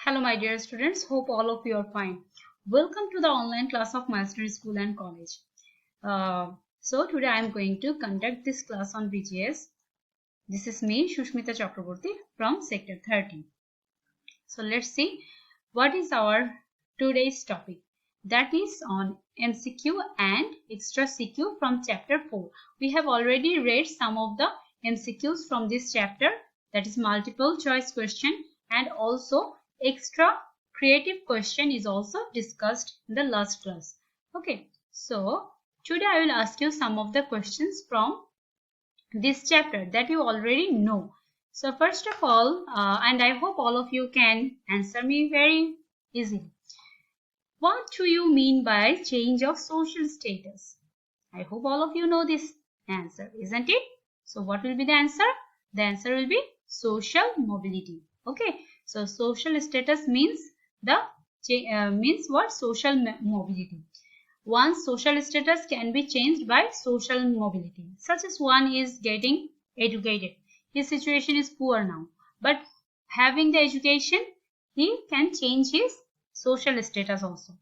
Hello my dear students, hope all of you are fine. Welcome to the online class of Milestone School and College. So today I am going to conduct this class on BGS. This is me, Sushmita Chakraborty from Sector 13. So let's see what is our today's topic. That is on MCQ and extra CQ from chapter 4. We have already read some of the MCQs from this chapter, that is multiple choice question, and also extra creative question is also discussed in the last class. Okay, so today I will ask you some of the questions from this chapter that you already know. So first of all, and I hope all of you can answer me very easily. What do you mean by change of social status? I hope all of you know this answer, isn't it? So what will be the answer? The answer will be social mobility. Okay, so social status means means what? Social mobility. One's social status can be changed by social mobility, such as one is getting educated. His situation is poor now, but having the education, he can change his social status also.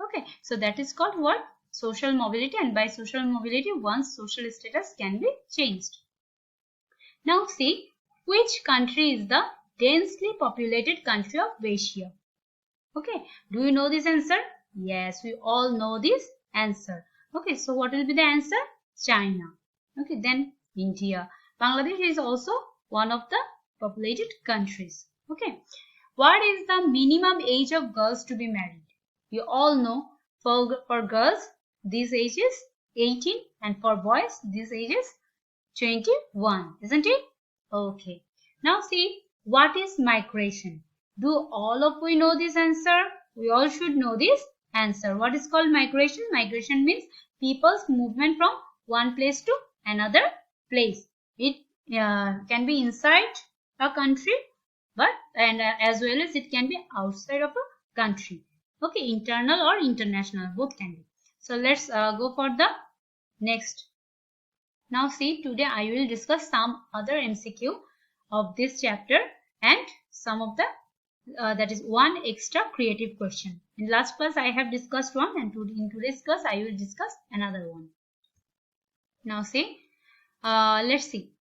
Okay, so that is called what? Social mobility, and by social mobility, one's social status can be changed. Now see, which country is the densely populated country of Asia? Okay, do you know this answer? Yes, we all know this answer. Okay, so what will be the answer? China. Okay, then India. Bangladesh is also one of the populated countries. Okay, what is the minimum age of girls to be married? You all know for girls this age is 18 and for boys this age is 21, isn't it? Okay, now see, what is migration? Do all of we know this answer? We all should know this answer. What is called migration? Migration means people's movement from one place to another place. It can be inside a country, but as well as it can be outside of a country. Okay, internal or international, both can be. So let's go for the next. Now see, today I will discuss some other MCQ of this chapter and some of the that is one extra creative question. In last class I have discussed one, and in today's class I will discuss another one. Now see, let's see.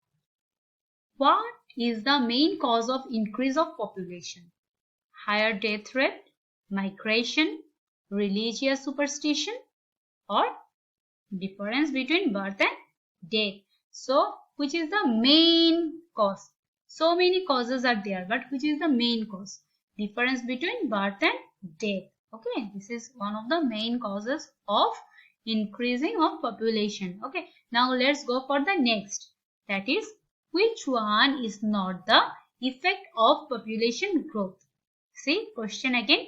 What is the main cause of increase of population? Higher death rate, migration, religious superstition, or difference between birth and death? So which is the main cause? So many causes are there, but which is the main cause? Difference between birth and death. Okay, this is one of the main causes of increasing of population. Okay, now let's go for the next. That is, which one is not the effect of population growth? See, question again.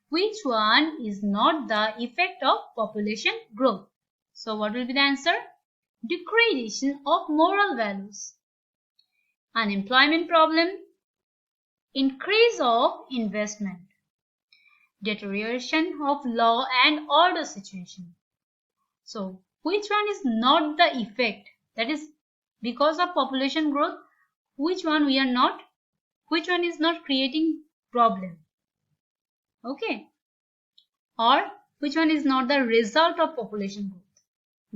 Which one is not the effect of population growth? So what will be the answer? Degradation of moral values, unemployment problem, increase of investment, deterioration of law and order situation. So which one is not the effect? That is, because of population growth, which one we are not? Which one is not creating problem? Okay, or which one is not the result of population growth?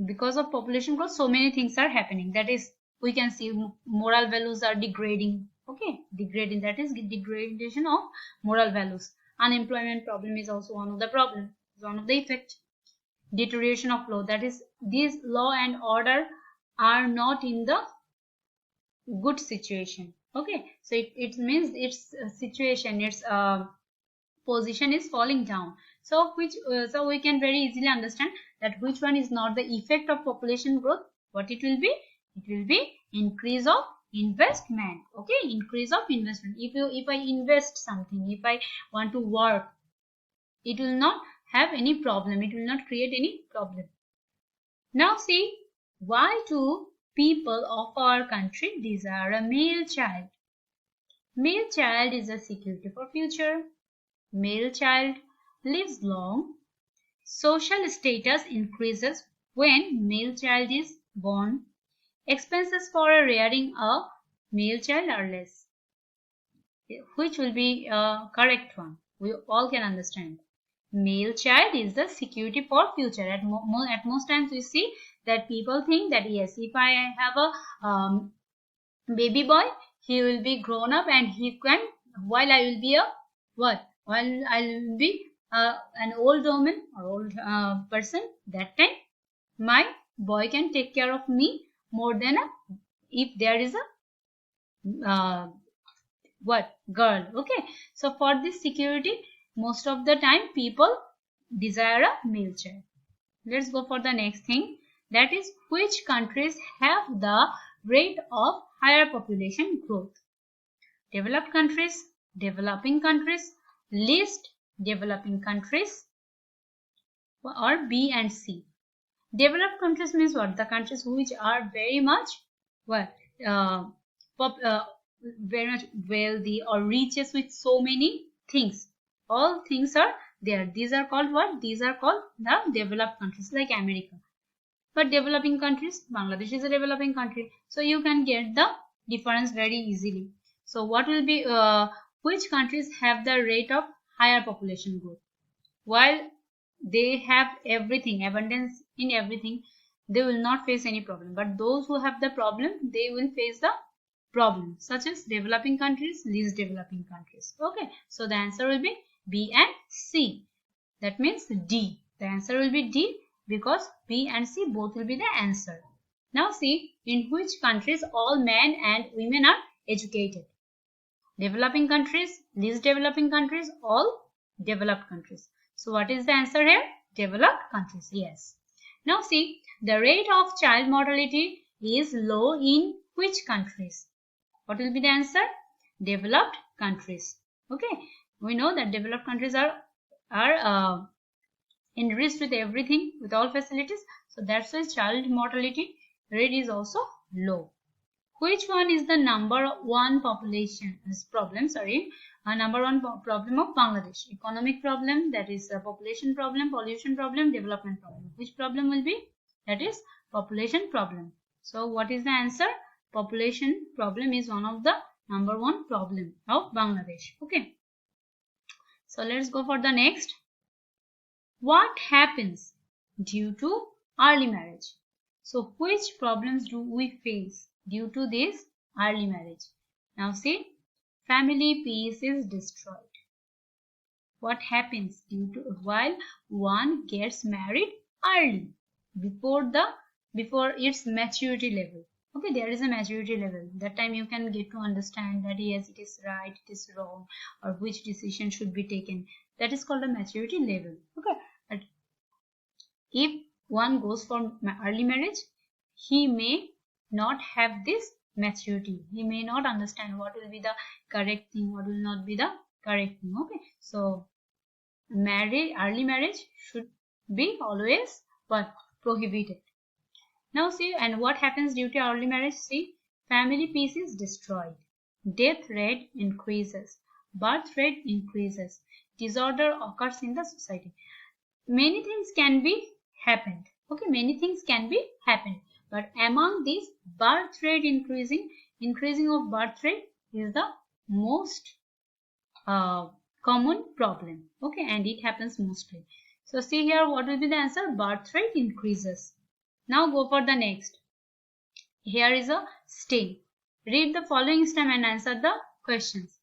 Because of population growth, so many things are happening. That is, we can see moral values are degrading. Okay, degrading, that is degradation of moral values. Unemployment problem is also one of the problem, one of the effect. Deterioration of law, that is, these law and order are not in the good situation. Okay, so it means its situation, its position is falling down. So so we can very easily understand that which one is not the effect of population growth. What it will be? It will be increase of investment. Okay, increase of investment. If I invest something, if I want to work, it will not have any problem. It will not create any problem. Now see, why do people of our country desire a male child? Male child is a security for future. Male child lives long. Social status increases when male child is born. Expenses for rearing a male child are less. Which will be a correct one? We all can understand. Male child is the security for future. At most times we see that people think that yes, if I have a baby boy, he will be grown up and he can, while I will be a what? While I will be an old woman or old person, that time my boy can take care of me more than if there is a girl. Okay, so for this security, most of the time people desire a male child. Let's go for the next thing, that is which countries have the rate of higher population growth? Developed countries, developing countries, least developing countries, or B and C. Developed countries means what? The countries which are very much what very much wealthy or riches with so many things. All things are there. These are called what? These are called the developed countries, like America. But developing countries, Bangladesh is a developing country, so you can get the difference very easily. So what will be which countries have the rate of higher population growth? While they have everything, abundance in everything, they will not face any problem. But those who have the problem, they will face the problem, such as developing countries, least developing countries. Okay, so the answer will be B and C. That means D. The answer will be D, because B and C both will be the answer. Now see, in which countries all men and women are educated? Developing countries, least developing countries, all developed countries. So what is the answer here? Developed countries, yes. Now see, the rate of child mortality is low in which countries? What will be the answer? Developed countries. Okay, we know that developed countries are enriched with everything, with all facilities. So that's why child mortality rate is also low. Which one is the number one population problem? Number one problem of Bangladesh? Economic problem, that is a population problem, pollution problem, development problem. Which problem will be? That is population problem. So what is the answer? Population problem is one of the number one problem of Bangladesh. Okay. So let's go for the next. What happens due to early marriage? So which problems do we face due to this early marriage? Now see, family peace is destroyed. What happens due to while one gets married early, before its maturity level? Okay, there is a maturity level. That time you can get to understand that yes, it is right, it is wrong, or which decision should be taken. That is called a maturity level. Okay, but if one goes for early marriage, he may not have this maturity. He may not understand what will be the correct thing, what will not be the correct thing. Okay, so early marriage should be always what? Prohibited. Now see, and what happens due to early marriage? See, family peace is destroyed. Death rate increases. Birth rate increases. Disorder occurs in the society. Many things can be happened. Okay, many things can be happened. But among these, birth rate increasing of birth rate is the most common problem. Okay, and it happens mostly. So see here, what will be the answer? Birth rate increases. Now go for the next. Here is a stem. Read the following stem and answer the questions.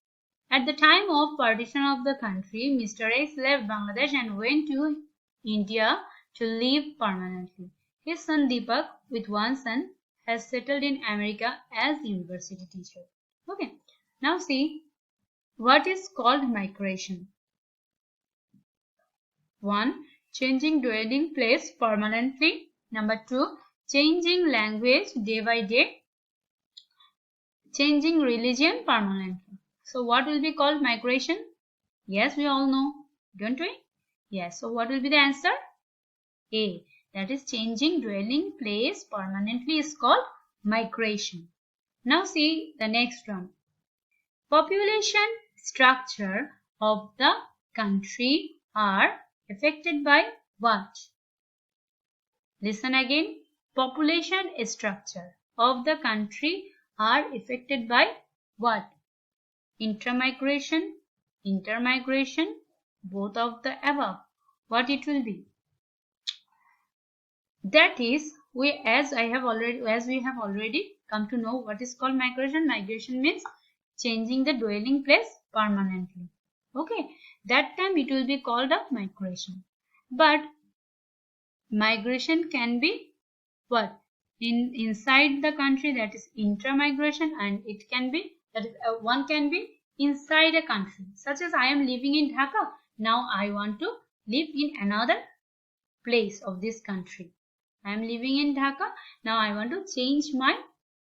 At the time of partition of the country, Mr. X left Bangladesh and went to India to live permanently. His son Deepak, with one son, has settled in America as university teacher. Okay. Now see, what is called migration? 1. Changing dwelling place permanently. Number 2. Changing language day by day. Changing religion permanently. So what will be called migration? Yes, we all know, don't we? Yes, so what will be the answer? A. That is changing dwelling place permanently is called migration. Now see the next one. Population structure of the country are affected by what? Listen again. Population structure of the country are affected by what? Intramigration, intermigration, both of the above. What it will be? That is, as we have already come to know what is called migration. Migration means changing the dwelling place permanently. Okay, that time it will be called a migration. But migration can be what? Inside the country, that is intramigration, and it can be one can be inside a country, such as I am living in Dhaka. Now I want to live in another place of this country. I am living in Dhaka. Now I want to change my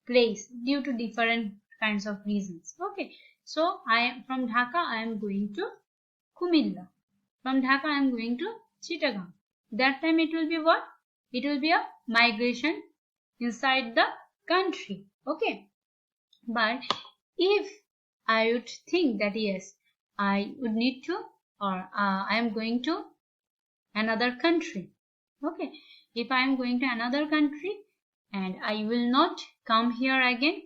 place due to different kinds of reasons. Okay, so from Dhaka I am going to Kumilla. From Dhaka I am going to Chittagong. That time it will be what? It will be a migration inside the country. Okay, but if I would think that yes, I would need to, or I am going to another country. Okay, if I am going to another country and I will not come here again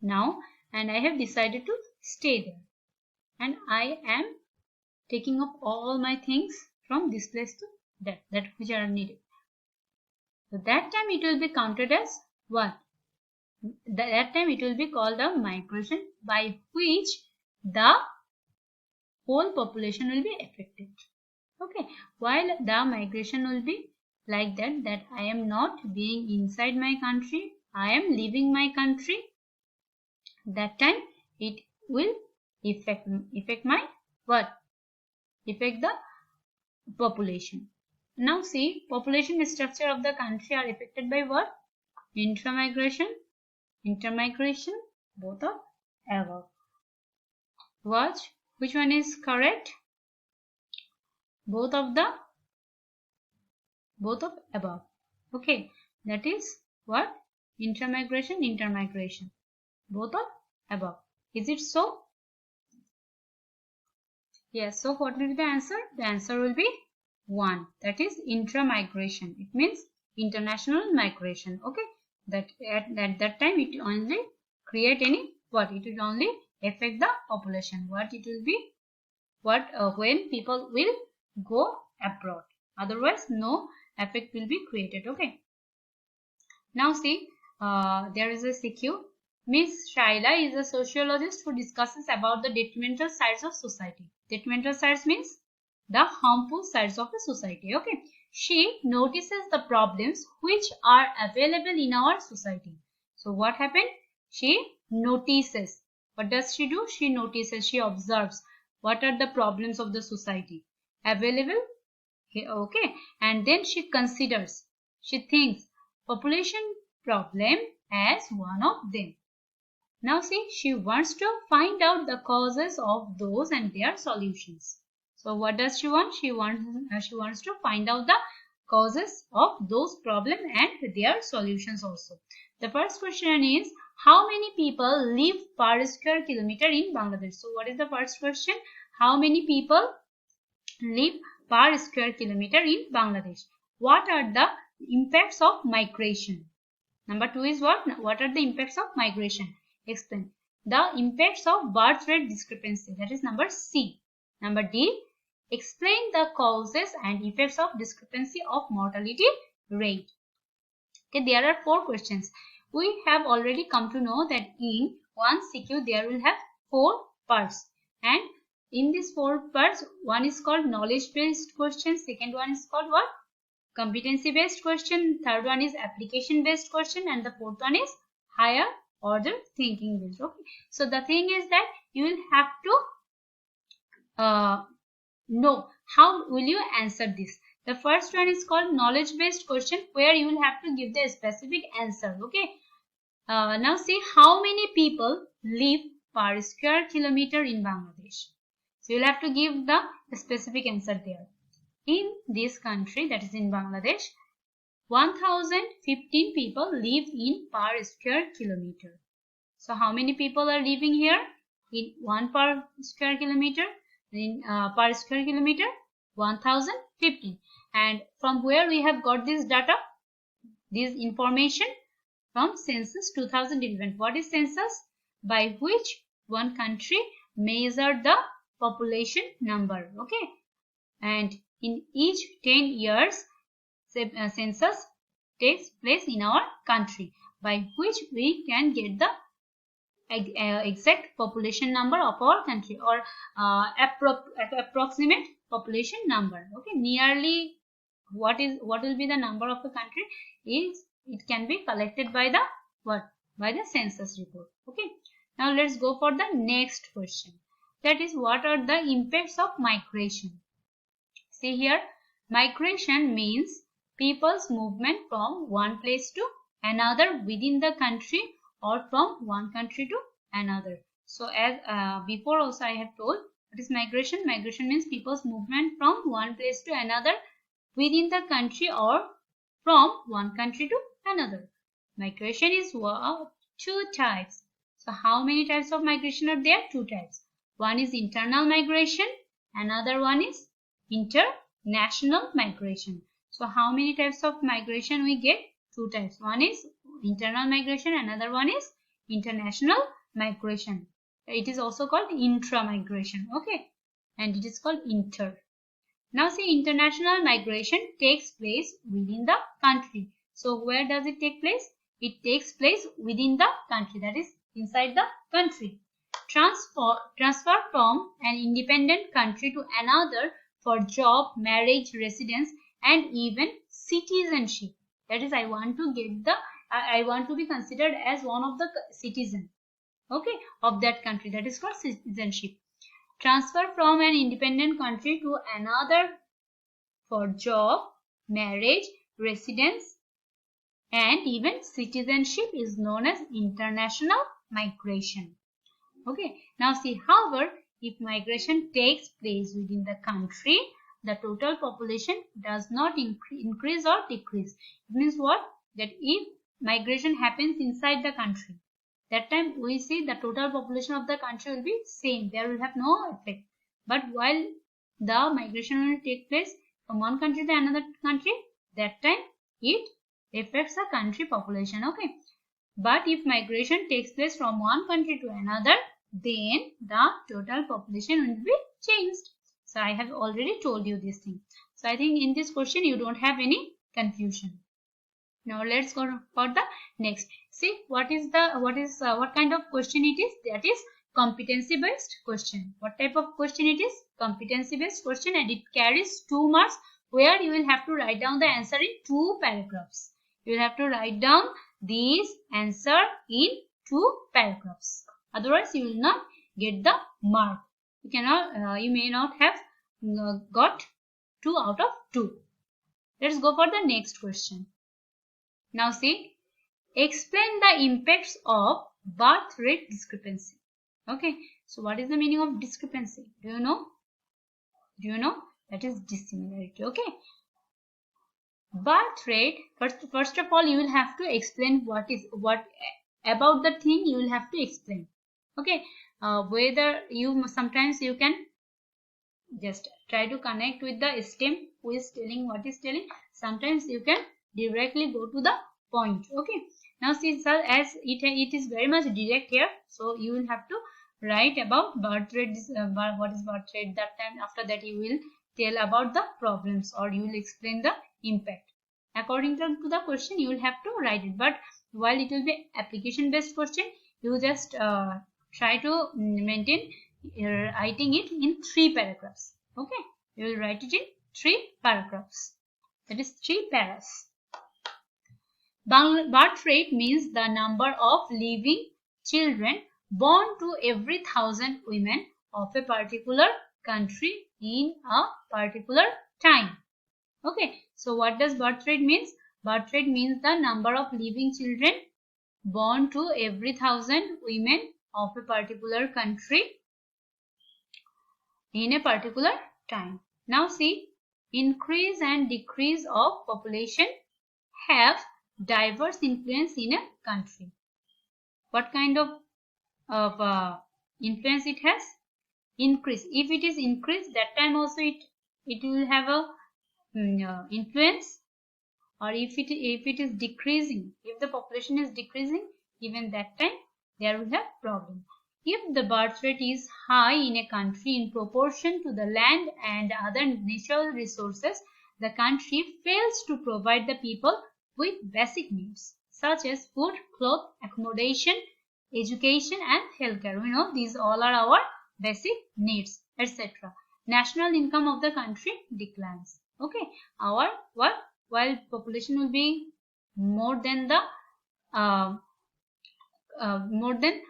now, and I have decided to stay there, and I am taking up all my things from this place to that which are needed. So that time it will be counted as what? That time it will be called a migration, by which the whole population will be affected. Okay, while the migration will be like that I am not being inside my country, I am leaving my country, that time it will affect my what? Affect the population. Now see, population structure of the country are affected by what? Intramigration, intermigration, both of above. Watch which one is correct. Both of above. Okay, that is what? Intramigration, intermigration, both of above. Is it so? Yes. So what will be the answer? The answer will be 1. That is intramigration. It means international migration. Okay, that at that time it only create any what? It will only affect the population. What it will be? What when people will go abroad. Otherwise, no effect will be created. Okay. Now see, there is a CQ. Miss Shaila is a sociologist who discusses about the detrimental sides of society. Detrimental sides means the harmful sides of the society. Okay. She notices the problems which are available in our society. So what happened? She notices. What does she do? She notices, she observes what are the problems of the society available. Okay. And then she considers, she thinks population problem as one of them. Now see, she wants to find out the causes of those and their solutions. So what does she want? She wants to find out the causes of those problems and their solutions also. The first question is, how many people live per square kilometer in Bangladesh? So what is the first question? How many people live per square kilometer in Bangladesh? What are the impacts of migration? Number 2 is what? What are the impacts of migration? Explain. The impacts of birth rate discrepancy. That is number C. Number D. Explain the causes and effects of discrepancy of mortality rate. Okay, there are 4 questions. We have already come to know that in one CQ there will have 4 parts, and in these 4 parts, one is called knowledge based question, second one is called what? Competency based question, third one is application based question, and the fourth one is higher order thinking based. Okay, so the thing is that you will have to know how will you answer this. The first one is called knowledge based question, where you will have to give the specific answer. Okay, now see, how many people live per square kilometer in Bangladesh? So you will have to give the specific answer there. In this country, that is in Bangladesh, 1015 people live in per square kilometer. So how many people are living here in 1 per square kilometer? In per square kilometer, 1015. And from where we have got this data, this information? From census 2011. What is census? By which one country measure the population number. Okay, and in each 10 years census takes place in our country, by which we can get the exact population number of our country, or approximate population number. Okay, nearly what will be the number of the country is it can be collected by the by the census report. Okay, now let's go for the next question, that is, what are the impacts of migration? See here, migration means people's movement from one place to another within the country, or from one country to another. So as before also I have told, what is migration? Migration means people's movement from one place to another within the country, or from one country to another. Migration is two types. So how many types of migration are there? Two types. One is internal migration, another one is international migration. So how many types of migration we get? Two types. One is internal migration, another one is international migration. It is also called intra-migration. Okay, and it is called inter. Now see, international migration takes place within the country. So where does it take place? It takes place within the country, that is inside the country. Transfer from an independent country to another for job, marriage, residence, and even citizenship. That is, I want to be considered as one of the citizens, okay, of that country. That is called citizenship. Transfer from an independent country to another for job, marriage, residence, and even citizenship is known as international migration. Okay, now see, however, if migration takes place within the country, the total population does not increase or decrease. It means what? That if migration happens inside the country, that time we see the total population of the country will be same. There will have no effect. But while the migration will take place from one country to another country, that time it affects the country population. Okay. But if migration takes place from one country to another, then the total population will be changed. So I have already told you this thing. So I think in this question you don't have any confusion. Now let's go for the next. See, what kind of question it is? That is competency based question. What type of question it is? Competency based question, and it carries 2 marks, where you will have to write down the answer in 2 paragraphs. You will have to write down this answer in 2 paragraphs. Otherwise, you will not get the mark. You may not have got 2 out of 2. Let's go for the next question. Now see, explain the impacts of birth rate discrepancy. Okay, so what is the meaning of discrepancy? Do you know? That is dissimilarity. Okay. Birth rate, first of all, you will have to explain what about the thing you will have to explain. Okay, whether sometimes you can just try to connect with the stem who is telling what is telling. Sometimes you can directly go to the point. Okay, now see, sir, as it is very much direct here, so you will have to write about birth rate. What is birth rate? That time after that you will tell about the problems, or you will explain the impact. According to the question, you will have to write it. But while it will be application based question, you just try to maintain writing it in 3 paragraphs. Okay, you will write it in 3 paragraphs. That is 3 paras. Birth rate means the number of living children born to every 1,000 women of a particular country in a particular time. Okay, so what does birth rate means? Birth rate means the number of living children born to every 1,000 women of a particular country in a particular time. Now see, increase and decrease of population have diverse influence in a country. What kind of influence it has? Increase. If it is increased, that time also it will have a influence. Or if it is decreasing, if the population is decreasing, even that time there will have problem. If the birth rate is high in a country in proportion to the land and other natural resources, the country fails to provide the people with basic needs such as food, clothes, accommodation, education and healthcare. We know these all are our basic needs, etc. National income of the country declines. Okay, our what? While population will be more than the more than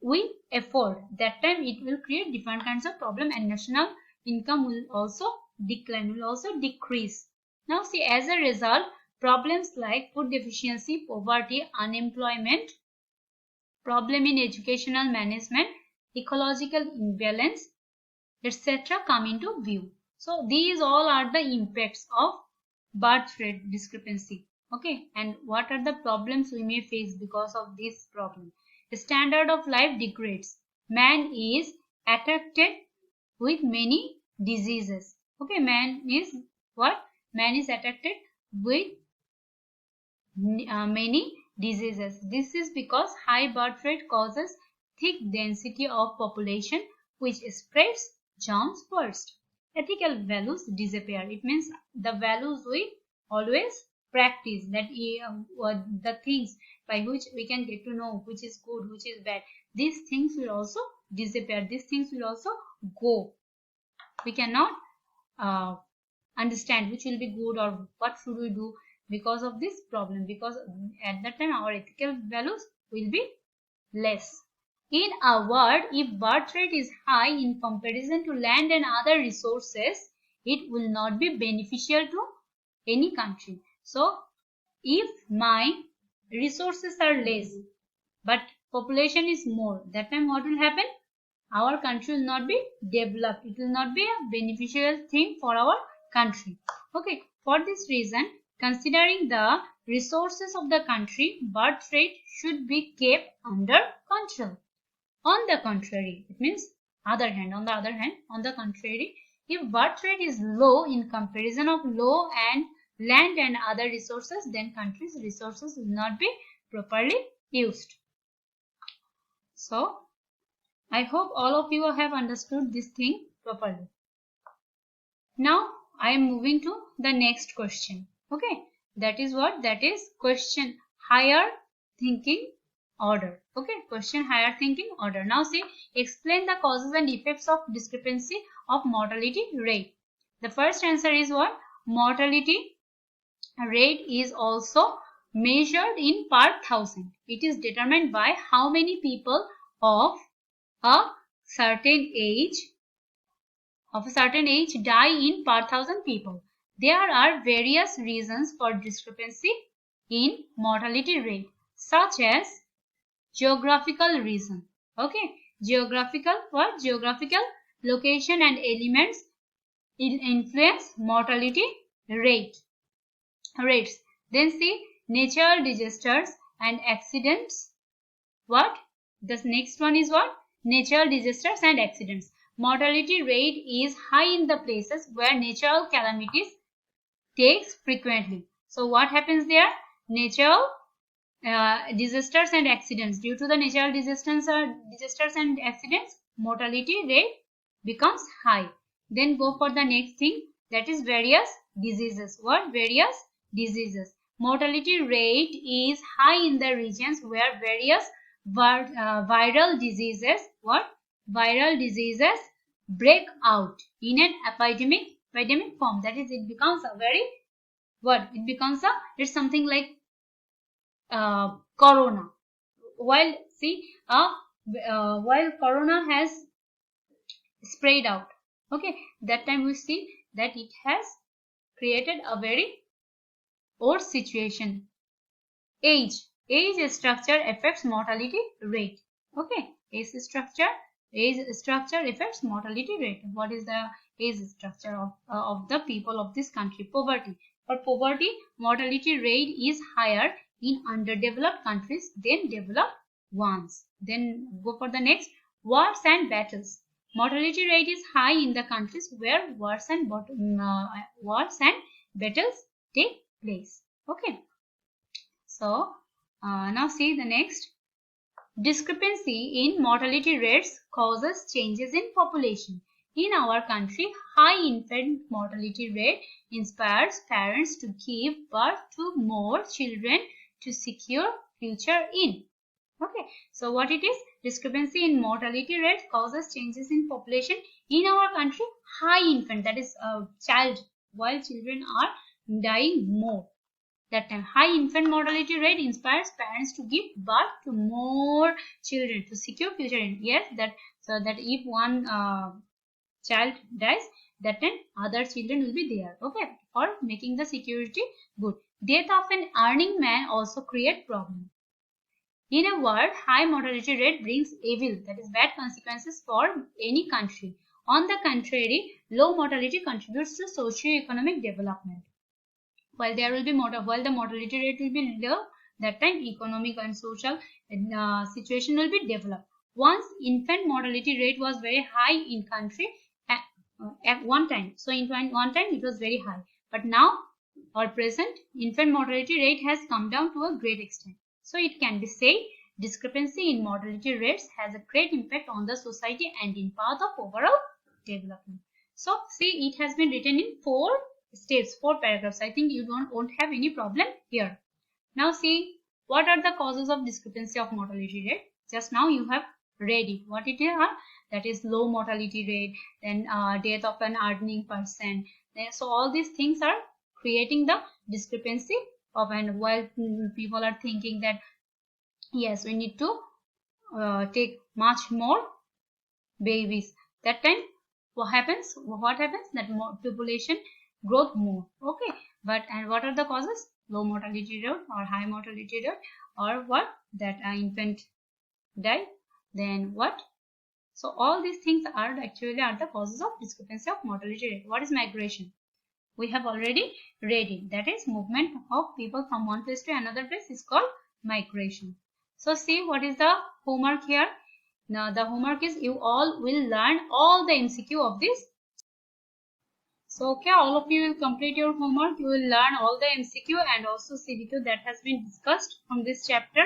we afford, that time it will create different kinds of problem and national income will also decline, will also decrease. Now see, as a result, problems like food deficiency, poverty, unemployment, problem in educational management, ecological imbalance, etc. come into view. So these all are the impacts of birth rate discrepancy. Okay, and what are the problems we may face because of this problem? The standard of life degrades. Man is affected with many diseases. Okay, man is what? Man is affected with many diseases. This is because high birth rate causes thick density of population which spreads germs first. Ethical values disappear. It means the values we always practice, that the things by which we can get to know which is good, which is bad, these things will also disappear. These things will also go. We cannot understand which will be good or what should we do because of this problem, because at that time our ethical values will be less. In a word, if birth rate is high in comparison to land and other resources, it will not be beneficial to any country. So, if my resources are less but population is more, that time what will happen? Our country will not be developed. It will not be a beneficial thing for our country. Okay, for this reason, considering the resources of the country, birth rate should be kept under control. On the contrary, it means on the other hand, on the contrary, if birth rate is low in comparison of low and land and other resources, then country's resources will not be properly used. So, I hope all of you have understood this thing properly. Now, I am moving to the next question. Okay, that is what? That is question higher thinking order. Okay, question higher thinking order. Now see, explain the causes and effects of discrepancy of mortality rate. The first answer is what? Mortality rate is also measured in per thousand. It is determined by how many people of a certain age die in per thousand people. There are various reasons for discrepancy in mortality rate, such as geographical reason. Okay, geographical location and elements influence mortality rates. Then see, natural disasters and accidents. What? The next one is what? Natural disasters and accidents. Mortality rate is high in the places where natural calamities takes frequently. So what happens there? Natural disasters and accidents. Due to the natural disasters and accidents, mortality rate becomes high. Then go for the next thing, that is various diseases. What? Various diseases. Mortality rate is high in the regions where various viral diseases, what? Viral diseases break out in an epidemic form. That is, it becomes a very, what? It becomes a, it's something like corona. While see, while corona has spread out, okay, that time we see that it has created a very odd situation. Age structure affects mortality rate. Okay, age structure affects mortality rate. What is the age structure of the people of this country? Poverty. For poverty, mortality rate is higher in underdeveloped countries than developed ones. Then go for the next, wars and battles. Mortality rate is high in the countries where wars and battles take place. Okay. So now see the next. discrepancy in mortality rates causes changes in population. In our country, high infant mortality rate inspires parents to give birth to more children to secure future in. Okay, so what it is? Discrepancy in mortality rate causes changes in population. In our country, high infant, that is child, while children are dying more. That time, high infant mortality rate inspires parents to give birth to more children to secure future. Yes, that so that if one child dies, that time other children will be there. Okay, for making the security good. Death of an earning man also create problem. In a world, high mortality rate brings evil, that is bad consequences for any country. On the contrary, low mortality contributes to socio-economic development. While there will be while the mortality rate will be low, that time economic and social situation will be developed. Once infant mortality rate was very high in country at one time. So in one time it was very high, but now or present infant mortality rate has come down to a great extent. So it can be said discrepancy in mortality rates has a great impact on the society and in path of overall development. So see, it has been written in 4 steps, 4 paragraphs. I think you won't have any problem here. Now see, what are the causes of discrepancy of mortality rate? Just now you have read it. What it is? That is low mortality rate, then death of an earning person. So all these things are creating the discrepancy of, and while people are thinking that yes, we need to take much more babies, that time what happens? That more population growth more. Okay, but and what are the causes? Low mortality rate or high mortality rate, or what? That infant die, then what? So all these things are actually the causes of discrepancy of mortality rate. What is migration? We have already read it. That is movement of people from one place to another place is called migration. So see, what is the homework here? Now the homework is you all will learn all the MCQ of this. So okay, all of you will complete your homework. You will learn all the MCQ and also CBQ that has been discussed from this chapter,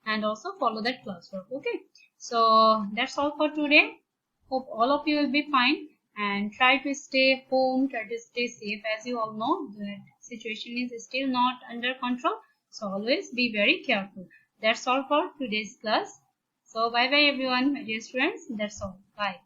and also follow that classwork. Okay, so that's all for today. Hope all of you will be fine and try to stay home, try to stay safe. As you all know, the situation is still not under control, so always be very careful. That's all for today's class. So bye bye everyone, my dear students. That's all. Bye.